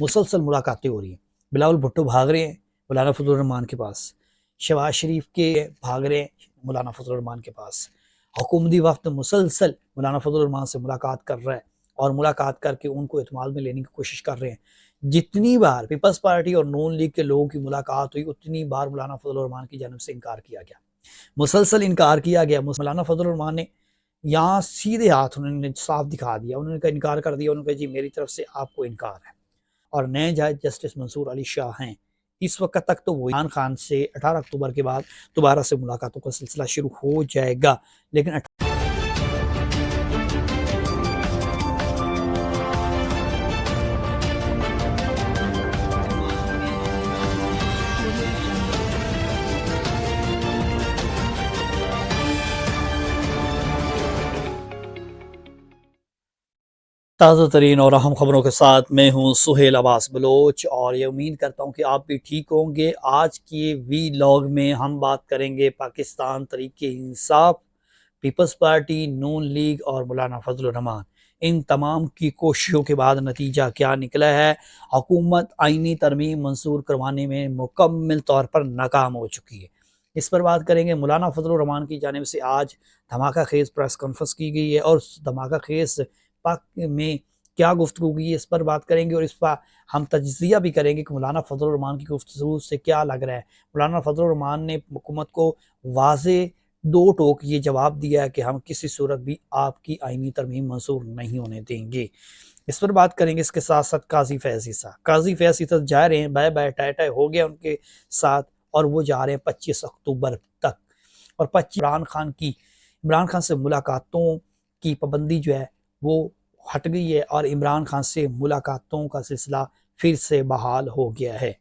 مسلسل ملاقاتیں ہو رہی ہیں۔ بلاول بھٹو بھاگ رہے ہیں مولانا فضل الرحمان کے پاس، شہباز شریف کے بھاگ رہے ہیں مولانا فضل الرحمان کے پاس، حکومتی وفد مسلسل مولانا فضل الرحمان سے ملاقات کر رہا ہے اور ملاقات کر کے ان کو اعتماد میں لینے کی کوشش کر رہے ہیں۔ جتنی بار پیپلز پارٹی اور نون لیگ کے لوگوں کی ملاقات ہوئی اتنی بار مولانا فضل الرحمان کی جانب سے انکار کیا گیا، مسلسل انکار کیا گیا۔ مولانا فضل الرحمان نے یہاں سیدھے ہاتھ انہوں نے صاف دکھا دیا، انہوں نے انکار کر دیا، انہوں نے کہا جی میری طرف سے آپ کو انکار ہے۔ اور نئے جج جسٹس منصور علی شاہ ہیں، اس وقت تک تو وہ عمران خان سے 18 اکتوبر کے بعد دوبارہ سے ملاقاتوں کا سلسلہ شروع ہو جائے گا، لیکن تازہ ترین اور اہم خبروں کے ساتھ میں ہوں سہیل عباس بلوچ، اور یہ امید کرتا ہوں کہ آپ بھی ٹھیک ہوں گے۔ آج کی ویلاگ میں ہم بات کریں گے پاکستان تحریک انصاف، پیپلز پارٹی، نون لیگ اور مولانا فضل الرحمان، ان تمام کی کوششوں کے بعد نتیجہ کیا نکلا ہے۔ حکومت آئینی ترمیم منظور کروانے میں مکمل طور پر ناکام ہو چکی ہے، اس پر بات کریں گے۔ مولانا فضل الرحمان کی جانب سے آج دھماکہ خیز پریس کانفرنس کی گئی ہے، اور دھماکہ خیز پاک میں کیا گفتگو کی ہے اس پر بات کریں گے، اور اس پر ہم تجزیہ بھی کریں گے کہ مولانا فضل الرحمان کی گفتگو سے کیا لگ رہا ہے۔ مولانا فضل الرحمان نے حکومت کو واضح دو ٹوک یہ جواب دیا ہے کہ ہم کسی صورت بھی آپ کی آئینی ترمیم منظور نہیں ہونے دیں گے، اس پر بات کریں گے۔ اس کے ساتھ ساتھ قاضی فیض عیسیٰ جا رہے ہیں، بائے بائے ٹائے ٹائے ہو گیا ان کے ساتھ، اور وہ جا رہے ہیں 25 اکتوبر تک، اور 25 عمران خان سے ملاقاتوں کی پابندی جو ہے وہ ہٹ گئی ہے، اور عمران خان سے ملاقاتوں کا سلسلہ پھر سے بحال ہو گیا ہے۔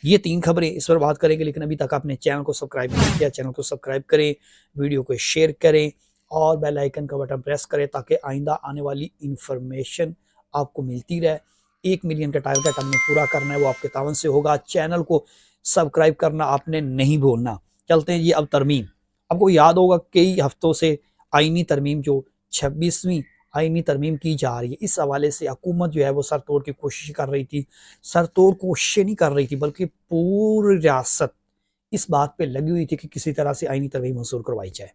یہ تین خبریں اس پر بات کریں گے، لیکن ابھی تک آپ نے چینل کو سبسکرائب نہیں کیا، چینل کو سبسکرائب کریں، ویڈیو کو شیئر کریں اور بیل آئیکن کا بٹن پریس کریں تاکہ آئندہ آنے والی انفارمیشن آپ کو ملتی رہے۔ 1 ملین کا ٹارگٹ ہم نے پورا کرنا ہے، وہ آپ کے تعاون سے ہوگا۔ چینل کو سبسکرائب کرنا آپ نے نہیں بھولنا۔ چلتے ہیں یہ اب ترمیم، آپ کو یاد ہوگا کئی ہفتوں سے آئینی ترمیم جو 26ویں آئینی ترمیم کی جا رہی ہے، اس حوالے سے حکومت جو ہے وہ سر توڑ کی کوشش کر رہی تھی، سر توڑ کوششیں نہیں کر رہی تھی بلکہ پوری ریاست اس بات پہ لگی ہوئی تھی کہ کسی طرح سے آئینی ترمیم منظور کروائی جائے۔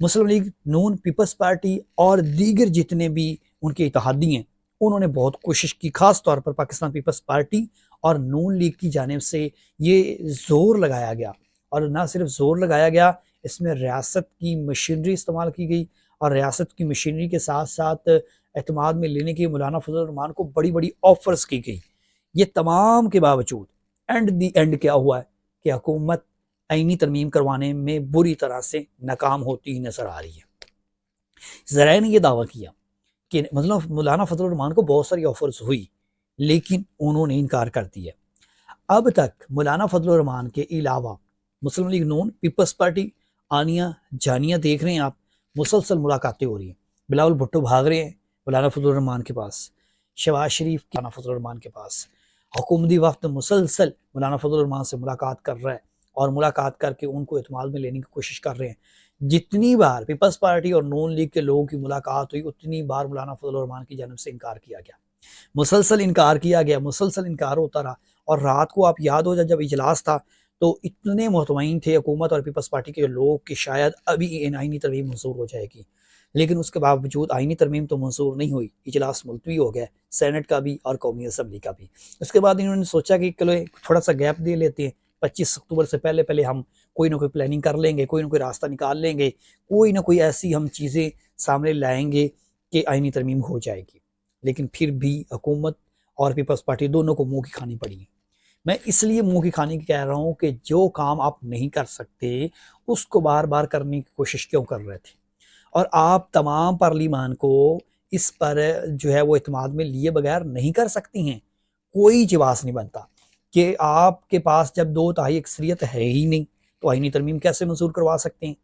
مسلم لیگ نون، پیپلز پارٹی اور دیگر جتنے بھی ان کے اتحادی ہیں انہوں نے بہت کوشش کی، خاص طور پر پاکستان پیپلز پارٹی اور نون لیگ کی جانب سے یہ زور لگایا گیا، اور نہ صرف زور لگایا گیا، اس میں ریاست کی مشینری استعمال کی گئی، اور ریاست کی مشینری کے ساتھ ساتھ اعتماد میں لینے کے مولانا فضل الرحمان کو بڑی بڑی آفرز کی گئی۔ یہ تمام کے باوجود اینڈ کیا ہوا ہے کہ حکومت آئینی ترمیم کروانے میں بری طرح سے ناکام ہوتی نظر آ رہی ہے۔ ذرائع نے یہ دعویٰ کیا کہ مطلب مولانا فضل الرحمان کو بہت ساری آفرز ہوئی لیکن انہوں نے انکار کر دیا۔ اب تک مولانا فضل الرحمان کے علاوہ مسلم لیگ نون، پیپلز پارٹی آنیاں جانیاں دیکھ رہے ہیں آپ، مسلسل ملاقاتیں ہو رہی ہیں۔ بلاول بھٹو بھاگ رہے ہیں مولانا فضل الرحمان کے پاس، شہباز شریف مولانا فضل الرحمان کے پاس، حکومتی وفد مسلسل مولانا فضل الرحمان سے ملاقات کر رہا ہے اور ملاقات کر کے ان کو اعتماد میں لینے کی کوشش کر رہے ہیں۔ جتنی بار پیپلز پارٹی اور نون لیگ کے لوگوں کی ملاقات ہوئی اتنی بار مولانا فضل الرحمان کی جانب سے انکار کیا گیا، مسلسل انکار کیا گیا، مسلسل انکار ہوتا رہا۔ اور رات کو آپ یاد ہو جب اجلاس تھا تو اتنے مطمئن تھے حکومت اور پیپلز پارٹی کے لوگ کہ شاید ابھی آئینی ترمیم منظور ہو جائے گی، لیکن اس کے باوجود آئینی ترمیم تو منظور نہیں ہوئی، اجلاس ملتوی ہو گیا، سینٹ کا بھی اور قومی اسمبلی کا بھی۔ اس کے بعد انہوں نے سوچا کہ تھوڑا سا گیپ دے لیتے ہیں، 25 اکتوبر سے پہلے ہم کوئی نہ کوئی پلاننگ کر لیں گے، کوئی نہ کوئی راستہ نکال لیں گے، کوئی نہ کوئی ایسی ہم چیزیں سامنے لائیں گے کہ آئینی ترمیم ہو جائے گی۔ لیکن پھر بھی حکومت اور پیپلز پارٹی دونوں کو منہ کی کھانی پڑی ہے۔ میں اس لیے منہ کی کھانی کہہ رہا ہوں کہ جو کام آپ نہیں کر سکتے اس کو بار بار کرنے کی کوشش کیوں کر رہے تھے، اور آپ تمام پارلیمان کو اس پر جو ہے وہ اعتماد میں لیے بغیر نہیں کر سکتی ہیں۔ کوئی جواز نہیں بنتا کہ آپ کے پاس جب 2/3 اکثریت ہے ہی نہیں تو آئینی ترمیم کیسے منظور کروا سکتے ہیں؟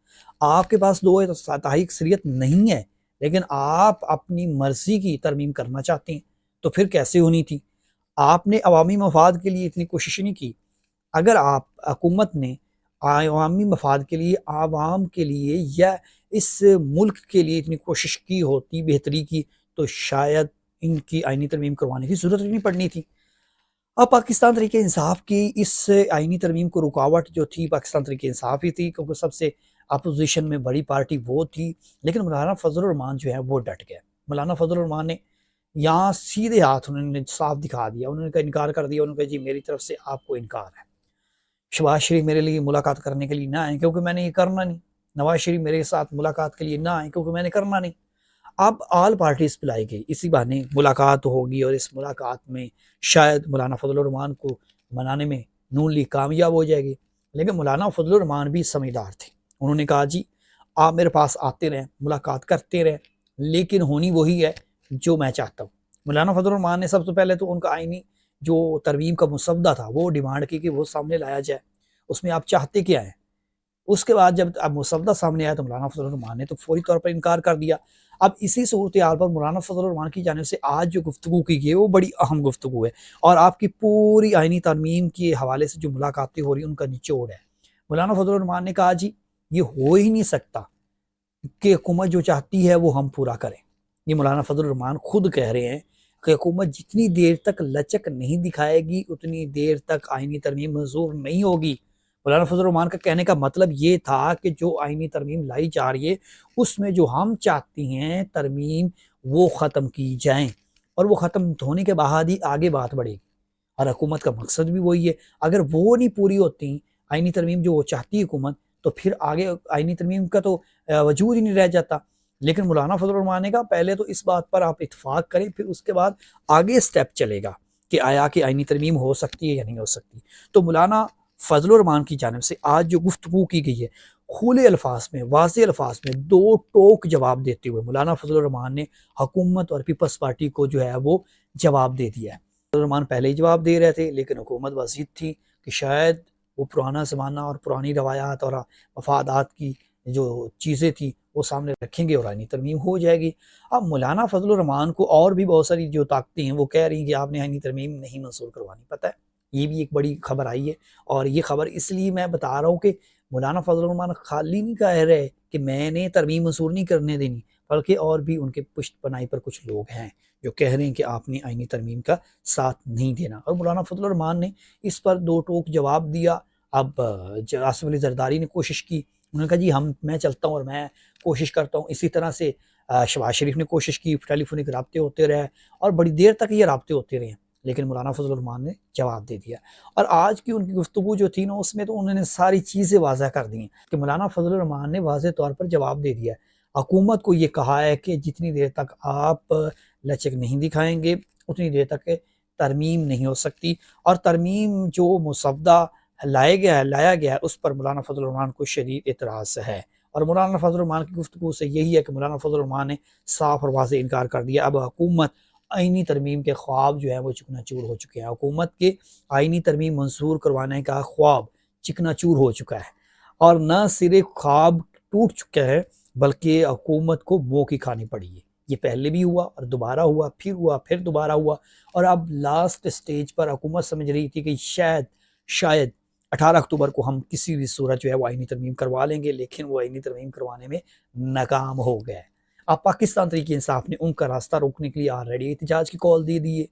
آپ کے پاس 2/3 اکثریت نہیں ہے لیکن آپ اپنی مرضی کی ترمیم کرنا چاہتے ہیں تو پھر کیسے ہونی تھی؟ آپ نے عوامی مفاد کے لیے اتنی کوشش نہیں کی۔ اگر حکومت نے عوامی مفاد کے لیے، عوام کے لیے یا اس ملک کے لیے اتنی کوشش کی ہوتی، بہتری کی، تو شاید ان کی آئینی ترمیم کروانے کی ضرورت نہیں پڑنی تھی۔ اب پاکستان تحریک انصاف کی اس آئینی ترمیم کو رکاوٹ جو تھی پاکستان تحریک انصاف ہی تھی، کیونکہ سب سے اپوزیشن میں بڑی پارٹی وہ تھی، لیکن مولانا فضل الرحمان جو ہے وہ ڈٹ گئے۔ مولانا فضل الرحمان نے یہاں سیدھے ہاتھ انہوں نے صاف دکھا دیا، انہوں نے کہا انکار کر دیا، انہوں نے کہا جی میری طرف سے آپ کو انکار ہے، شہباز شریف میرے لیے ملاقات کرنے کے لیے نہ آئیں کیونکہ میں نے یہ کرنا نہیں، نواز شریف میرے ساتھ ملاقات کے لیے نہ آئیں کیونکہ میں نے کرنا نہیں۔ اب آل پارٹیز پلائی گئی، اسی بہانے ملاقات ہوگی، اور اس ملاقات میں شاید مولانا فضل الرحمان کو منانے میں نون لیگ کامیاب ہو جائے گی۔ لیکن مولانا فضل الرحمان بھی سمجھدار تھے، انہوں نے کہا جی آپ میرے پاس آتے رہیں، ملاقات کرتے رہیں، لیکن ہونی وہی ہے جو میں چاہتا ہوں۔ مولانا فضل الرحمان نے سب سے پہلے تو ان کا آئینی جو ترمیم کا مسودہ تھا وہ ڈیمانڈ کی کہ وہ سامنے لایا جائے، اس میں آپ چاہتے کیا ہیں۔ اس کے بعد جب اب مسودہ سامنے آیا تو مولانا فضل الرحمان نے تو فوری طور پر انکار کر دیا۔ اب اسی صورتحال پر مولانا فضل الرحمان کی جانب سے آج جو گفتگو کی گئی ہے وہ بڑی اہم گفتگو ہے، اور آپ کی پوری آئینی ترمیم کے حوالے سے جو ملاقاتیں ہو رہی ہیں ان کا نچوڑ ہے۔ مولانا فضل الرحمان نے کہا جی یہ ہو ہی نہیں سکتا کہ حکومت جو چاہتی ہے وہ ہم پورا کریں۔ یہ مولانا فضل الرحمان خود کہہ رہے ہیں کہ حکومت جتنی دیر تک لچک نہیں دکھائے گی اتنی دیر تک آئینی ترمیم منظور نہیں ہوگی۔ مولانا فضل الرحمان کا کہنے کا مطلب یہ تھا کہ جو آئینی ترمیم لائی جا رہی ہے اس میں جو ہم چاہتی ہیں ترمیم وہ ختم کی جائیں، اور وہ ختم ہونے کے بعد ہی آگے بات بڑھے گی، اور حکومت کا مقصد بھی وہی ہے۔ اگر وہ نہیں پوری ہوتی آئینی ترمیم جو وہ چاہتی ہے حکومت، تو پھر آگے آئینی ترمیم کا تو وجود ہی نہیں رہ جاتا۔ لیکن مولانا فضل الرحمان نے کہا پہلے تو اس بات پر آپ اتفاق کریں، پھر اس کے بعد آگے سٹیپ چلے گا کہ آیا کہ آئینی ترمیم ہو سکتی ہے یا نہیں ہو سکتی۔ تو مولانا فضل الرحمان کی جانب سے آج جو گفتگو کی گئی ہے کھلے الفاظ میں، واضح الفاظ میں، دو ٹوک جواب دیتے ہوئے مولانا فضل الرحمان نے حکومت اور پیپلز پارٹی کو جو ہے وہ جواب دے دیا ہے۔ فضل الرحمان پہلے ہی جواب دے رہے تھے، لیکن حکومت وزید تھی کہ شاید وہ پرانا زمانہ اور پرانی روایات اور مفادات کی جو چیزیں تھیں وہ سامنے رکھیں گے اور آئینی ترمیم ہو جائے گی۔ اب مولانا فضل الرحمان کو اور بھی بہت ساری جو طاقتیں ہیں وہ کہہ رہی ہیں کہ آپ نے آئینی ترمیم نہیں منظور کروانی۔ پتہ ہے یہ بھی ایک بڑی خبر آئی ہے، اور یہ خبر اس لیے میں بتا رہا ہوں کہ مولانا فضل الرحمان خالی نہیں کہہ رہے کہ میں نے ترمیم منظور نہیں کرنے دینی، بلکہ اور بھی ان کے پشت پناہی پر کچھ لوگ ہیں جو کہہ رہے ہیں کہ آپ نے آئینی ترمیم کا ساتھ نہیں دینا۔ اور مولانا فضل الرحمان نے اس پر دو ٹوک جواب دیا۔ اب آصف علی زرداری نے کوشش کی، انہوں نے کہا جی میں چلتا ہوں اور میں کوشش کرتا ہوں۔ اسی طرح سے شہباز شریف نے کوشش کی، ٹیلی فونک رابطے ہوتے رہے اور بڑی دیر تک یہ رابطے ہوتے رہے، لیکن مولانا فضل الرحمان نے جواب دے دیا۔ اور آج کی ان کی گفتگو جو تھی نا اس میں تو انہوں نے ساری چیزیں واضح کر دی ہیں کہ مولانا فضل الرحمان نے واضح طور پر جواب دے دیا ہے، حکومت کو یہ کہا ہے کہ جتنی دیر تک آپ لچک نہیں دکھائیں گے اتنی دیر تک ترمیم نہیں ہو سکتی، اور ترمیم جو مسودہ لایا گیا ہے اس پر مولانا فضل الرحمان کو شدید اعتراض ہے۔ اور مولانا فضل الرحمان کی گفتگو سے یہی ہے کہ مولانا فضل الرحمان نے صاف اور واضح انکار کر دیا۔ اب حکومت آئینی ترمیم کے خواب جو ہے وہ چکنا چور ہو چکے ہیں، حکومت کے آئینی ترمیم منظور کروانے کا خواب چکنا چور ہو چکا ہے، اور نہ صرف خواب ٹوٹ چکا ہے بلکہ حکومت کو موقع کھانی پڑی ہے۔ یہ پہلے بھی ہوا اور دوبارہ ہوا پھر دوبارہ ہوا، اور اب لاسٹ سٹیج پر حکومت سمجھ رہی تھی کہ شاید 18 اکتوبر کو ہم کسی بھی صورت جو ہے وہ آئینی ترمیم کروا لیں گے، لیکن وہ آئینی ترمیم کروانے میں ناکام ہو گئے۔ اب پاکستان تحریک انصاف نے ان کا راستہ روکنے کے لیے آلریڈی احتجاج کی کال دے دی ہے۔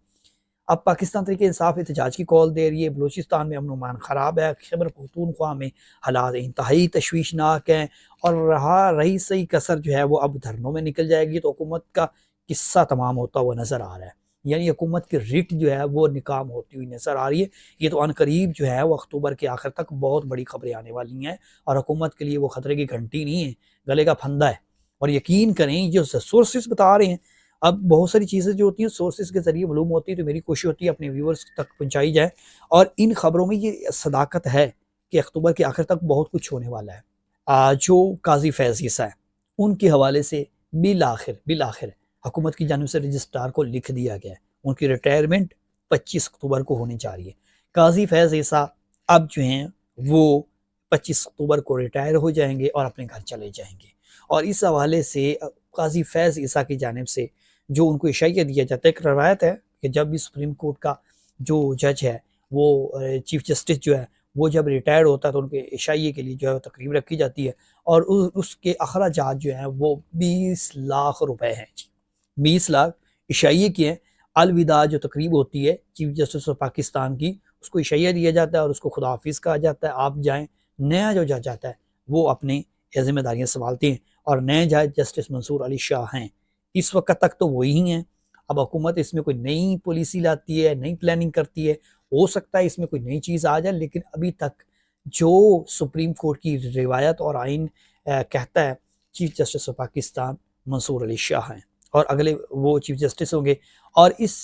اب پاکستان تحریک انصاف احتجاج کی کال دے رہی ہے۔ بلوچستان میں امن و امان خراب ہے، خیبر پختونخوا میں حالات انتہائی تشویشناک ہیں، اور رہی صحیح کسر جو ہے وہ اب دھرنوں میں نکل جائے گی، تو حکومت کا قصہ تمام ہوتا ہوا نظر آ رہا ہے، یعنی حکومت کی رٹ جو ہے وہ ناکام ہوتی ہوئی نظر آ رہی ہے۔ یہ تو ان قریب جو ہے وہ اکتوبر کے آخر تک بہت بڑی خبریں آنے والی ہیں، اور حکومت کے لیے وہ خطرے کی گھنٹی نہیں ہے، گلے کا پھندا ہے۔ اور یقین کریں جو سورسز بتا رہے ہیں، اب بہت ساری چیزیں جو ہوتی ہیں سورسز کے ذریعے معلوم ہوتی ہے، تو میری کوشش ہوتی ہے اپنے ویورز تک پہنچائی جائے، اور ان خبروں میں یہ صداقت ہے کہ اکتوبر کے آخر تک بہت کچھ ہونے والا ہے۔ جو قاضی فیض عیسیٰ ہے ان کے حوالے سے بالآخر حکومت کی جانب سے رجسٹرار کو لکھ دیا گیا ہے، ان کی ریٹائرمنٹ 25 اکتوبر کو ہونی چاہ رہی ہے۔ قاضی فیض عیسیٰ اب جو ہیں وہ 25 اکتوبر کو ریٹائر ہو جائیں گے اور اپنے گھر چلے جائیں گے، اور اس حوالے سے قاضی فیض عیسیٰ کی جانب سے جو ان کو عشائیہ دیا جاتا ہے، ایک روایت ہے کہ جب بھی سپریم کورٹ کا جو جج ہے وہ چیف جسٹس جو ہے وہ جب ریٹائر ہوتا ہے تو ان کے عشائیے کے لیے جو ہے تقریب رکھی جاتی ہے، اور اس کے اخراجات جو ہیں وہ 20 لاکھ روپے ہیں، 20 لاکھ عشائیے کے ہیں، الوداع جو تقریب ہوتی ہے چیف جسٹس آف پاکستان کی، اس کو عشائیہ دیا جاتا ہے اور اس کو خدا حافظ کہا جاتا ہے، آپ جائیں۔ نیا جو جج آتا ہے وہ اپنے ذمہ داریاں سنبھالتے ہیں، اور نئے جج جسٹس منصور علی شاہ ہیں۔ اس وقت تک تو وہی ہیں۔ اب حکومت اس میں کوئی نئی پالیسی لاتی ہے، نئی پلاننگ کرتی ہے، ہو سکتا ہے اس میں کوئی نئی چیز آ جائے، لیکن ابھی تک جو سپریم کورٹ کی روایت اور آئین کہتا ہے، چیف جسٹس آف پاکستان منصور علی شاہ ہیں، اور اگلے وہ چیف جسٹس ہوں گے۔ اور اس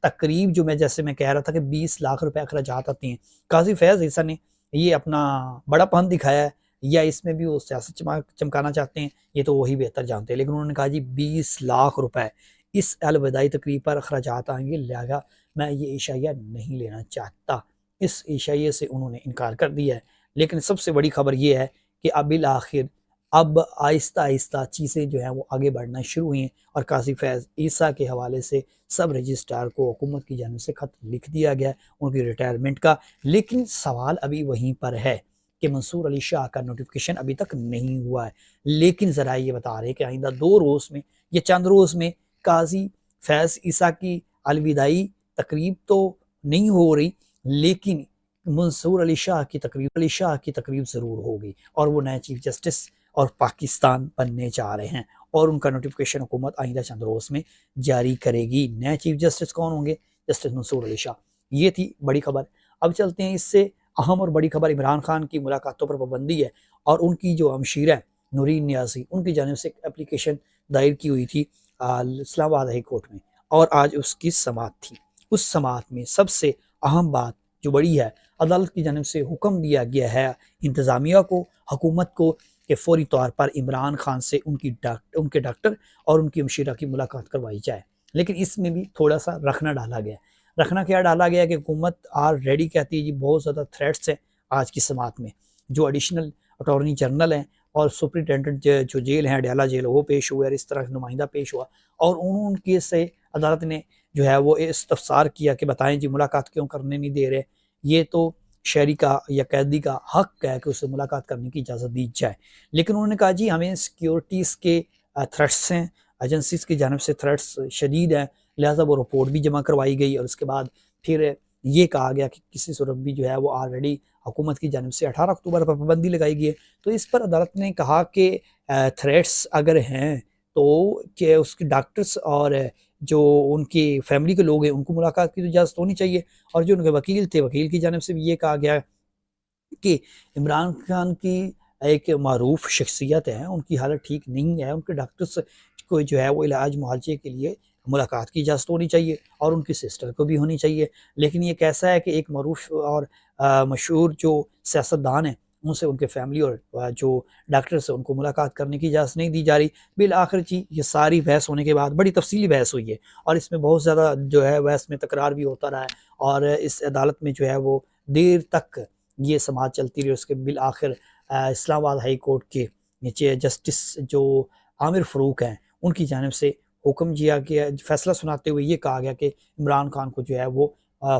تقریب جو جیسے میں کہہ رہا تھا کہ 20 لاکھ روپے اخراجات آتے ہیں، قاضی فیاض عیسیٰ نے یہ اپنا بڑا پن دکھایا ہے یا اس میں بھی وہ سیاست چمکانا چاہتے ہیں، یہ تو وہی بہتر جانتے ہیں، لیکن انہوں نے کہا جی 20 لاکھ روپے اس الوداعی تقریب پر اخراجات آئیں گے، لہذا میں یہ عشائیہ نہیں لینا چاہتا۔ اس عشائیے سے انہوں نے انکار کر دیا ہے۔ لیکن سب سے بڑی خبر یہ ہے کہ اب بالآخر اب آہستہ آہستہ چیزیں جو ہیں وہ آگے بڑھنا شروع ہوئی ہیں، اور قاضی فیاض عیسیٰ کے حوالے سے سب رجسٹرار کو حکومت کی جانب سے خط لکھ دیا گیا ان کی ریٹائرمنٹ کا۔ لیکن سوال ابھی وہیں پر ہے کہ منصور علی شاہ کا نوٹیفیکیشن ابھی تک نہیں ہوا ہے، لیکن ذرائع یہ بتا رہے ہیں کہ آئندہ 2 روز میں یا چند روز میں قاضی فیاض عیسیٰ کی الوداعی تقریب تو نہیں ہو رہی، لیکن منصور علی شاہ کی تقریب ضرور ہوگی، اور وہ نئے چیف جسٹس اور پاکستان بننے جا رہے ہیں، اور ان کا نوٹیفیکیشن حکومت آئندہ چند روز میں جاری کرے گی۔ نئے چیف جسٹس کون ہوں گے؟ جسٹس منصور علی شاہ۔ یہ تھی بڑی خبر۔ اب چلتے ہیں اس سے اہم اور بڑی خبر، عمران خان کی ملاقاتوں پر پابندی ہے، اور ان کی جو ہمشیرہ نورین نیازی، ان کی جانب سے ایک اپلیکیشن دائر کی ہوئی تھی اسلام آباد ہائی کورٹ میں، اور آج اس کی سماعت تھی۔ اس سماعت میں سب سے اہم بات جو بڑی ہے، عدالت کی جانب سے حکم دیا گیا ہے انتظامیہ کو، حکومت کو، کہ فوری طور پر عمران خان سے ان کے ڈاکٹر اور ان کی ہمشیرہ کی ملاقات کروائی جائے۔ لیکن اس میں بھی تھوڑا سا رکھنا ڈالا گیا۔ رکھنا کیا ڈالا گیا کہ حکومت آلریڈی کہتی ہے جی بہت زیادہ تھریٹس ہیں آج کی سماعت میں۔ جو ایڈیشنل اٹارنی جنرل ہیں اور سپرنٹینڈنٹ جو جیل ہیں، اڈیالہ جیل، وہ پیش ہوئے، اور اس طرح نمائندہ پیش ہوا، اور ان کے سے عدالت نے جو ہے وہ استفسار کیا کہ بتائیں جی ملاقات کیوں کرنے نہیں دے رہے، یہ تو شہری کا یا قیدی کا حق ہے کہ اسے ملاقات کرنے کی اجازت دی جائے۔ لیکن انہوں نے کہا جی ہمیں سیکیورٹیز کے تھریٹس ہیں، ایجنسیز کی جانب سے تھریٹس شدید ہیں، لہٰذا وہ رپورٹ بھی جمع کروائی گئی، اور اس کے بعد پھر یہ کہا گیا کہ کسی صورت بھی جو ہے وہ آلریڈی حکومت کی جانب سے 18 اکتوبر پر پابندی لگائی گئی ہے۔ تو اس پر عدالت نے کہا کہ تھریٹس اگر ہیں تو کہ اس کے ڈاکٹرز اور جو ان کی فیملی کے لوگ ہیں ان کو ملاقات کی تو اجازت ہونی چاہیے، اور جو ان کے وکیل تھے، وکیل کی جانب سے بھی یہ کہا گیا کہ عمران خان کی ایک معروف شخصیت ہے، ان کی حالت ٹھیک نہیں ہے، ان کے ڈاکٹرز کو جو ہے وہ علاج معالجے کے لیے ملاقات کی اجازت ہونی چاہیے، اور ان کی سسٹر کو بھی ہونی چاہیے۔ لیکن یہ کیسا ہے کہ ایک معروف اور مشہور جو سیاستدان ہیں ان سے ان کے فیملی اور جو ڈاکٹرز ہیں ان کو ملاقات کرنے کی اجازت نہیں دی جا رہی۔ بالآخر جی یہ ساری بحث ہونے کے بعد بڑی تفصیلی بحث ہوئی ہے، اور اس میں بہت زیادہ جو ہے بحث میں تکرار بھی ہوتا رہا ہے، اور اس عدالت میں جو ہے وہ دیر تک یہ سماعت چلتی رہی۔ اس کے بالآخر اسلام آباد ہائی کورٹ کے نیچے جسٹس جو عامر فاروق ہیں ان کی جانب سے حکم دیا گیا، فیصلہ سناتے ہوئے یہ کہا گیا کہ عمران خان کو جو ہے وہ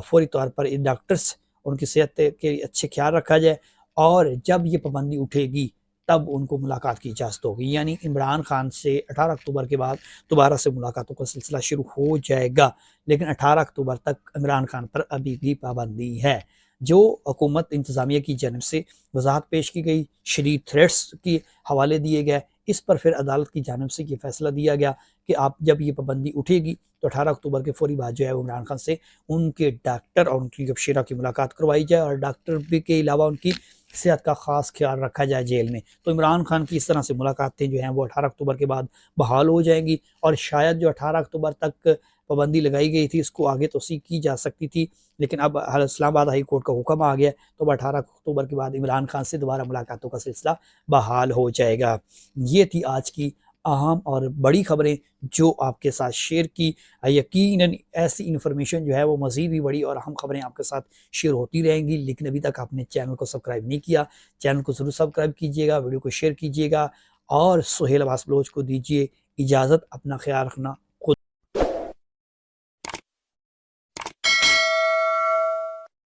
فوری طور پر ڈاکٹرز ان کی صحت کے اچھے خیال رکھا جائے، اور جب یہ پابندی اٹھے گی تب ان کو ملاقات کی اجازت ہوگی۔ یعنی عمران خان سے 18 اکتوبر کے بعد دوبارہ سے ملاقاتوں کا سلسلہ شروع ہو جائے گا، لیکن 18 اکتوبر تک عمران خان پر ابھی بھی پابندی ہے۔ جو حکومت انتظامیہ کی جانب سے وضاحت پیش کی گئی، شدید تھریٹس کی حوالے دیے گئے، اس پر پھر عدالت کی جانب سے یہ فیصلہ دیا گیا کہ آپ جب یہ پابندی اٹھے گی تو 18 اکتوبر کے فوری بعد جو ہے عمران خان سے ان کے ڈاکٹر اور ان کی ہمشیرہ کی ملاقات کروائی جائے، اور ڈاکٹر بھی کے علاوہ ان کی صحت کا خاص خیال رکھا جائے جیل میں۔ تو عمران خان کی اس طرح سے ملاقاتیں جو ہیں وہ 18 اکتوبر کے بعد بحال ہو جائیں گی، اور شاید جو 18 اکتوبر تک پابندی لگائی گئی تھی اس کو آگے توسیع کی جا سکتی تھی، لیکن اب اسلام آباد ہائی کورٹ کا حکم آ گیا، تو اب 18 اکتوبر کے بعد عمران خان سے دوبارہ ملاقاتوں کا سلسلہ بحال ہو جائے گا۔ یہ تھی آج کی اہم اور بڑی خبریں جو آپ کے ساتھ شیئر کی۔ یقیناً ایسی انفارمیشن جو ہے وہ مزید بھی بڑی اور اہم خبریں آپ کے ساتھ شیئر ہوتی رہیں گی، لیکن ابھی تک آپ نے چینل کو سبسکرائب نہیں کیا، چینل کو ضرور سبسکرائب کیجیے گا، ویڈیو کو شیئر کیجیے گا، اور سہیل عباس بلوچ کو دیجیے اجازت۔ اپنا خیال رکھنا۔